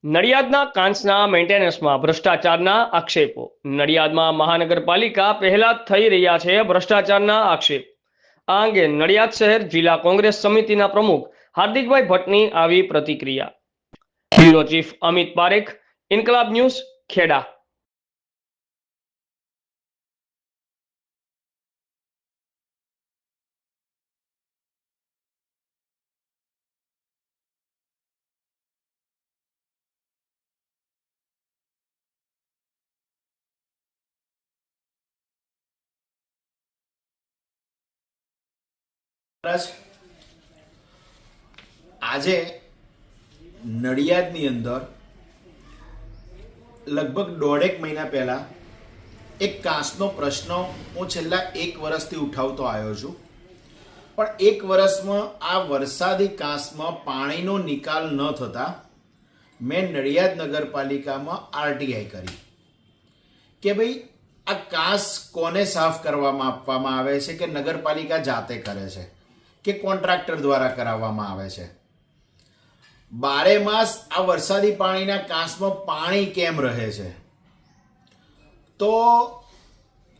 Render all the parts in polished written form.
નડિયાદના કાંસના મેન્ટેનન્સમાં ભ્રષ્ટાચારના આક્ષેપો। નડિયાદમાં મહાનગરપાલિકા પહેલા થઈ રહ્યા છે ભ્રષ્ટાચારના આક્ષેપ। આ અંગે નડિયાદ શહેર જિલ્લા કોંગ્રેસ સમિતિના પ્રમુખ હાર્દિકભાઈ ભટ્ટની આવી પ્રતિક્રિયા। બ્યુરો ચીફ અમિત પારેખ, ઇન્કલાબ ન્યૂઝ, ખેડા। આજે નડિયાદની અંદર લગભગ દોઢેક મહિના પહેલા એક કાંસનો પ્રશ્ન હું છેલ્લા 1 વર્ષથી ઉઠાવતો આવ્યો છું, પણ 1 વર્ષમાં આ વરસાદી કાંસમાં પાણીનો નિકાલ ન થતા મેં નડિયાદ નગરપાલિકામાં આરટીઆઈ કરી કે ભાઈ આ કાંસ કોને સાફ કરવામાં આપવામાં આવે છે, કે નગરપાલિકા જાતે કરે છે કે કોન્ટ્રાક્ટર દ્વારા કરાવવામાં આવે છે। 12 માસ આ વરસાદી પાણીના કાંસમાં પાણી કેમ રહે છે? તો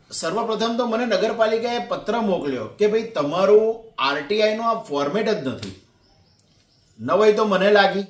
સર્વપ્રથમ તો મને નગરપાલિકાએ પત્ર મોકલ્યો કે ભાઈ તમારું આરટીઆઈ નો આ ફોર્મેટ જ નથી। ન હોય તો મને લાગી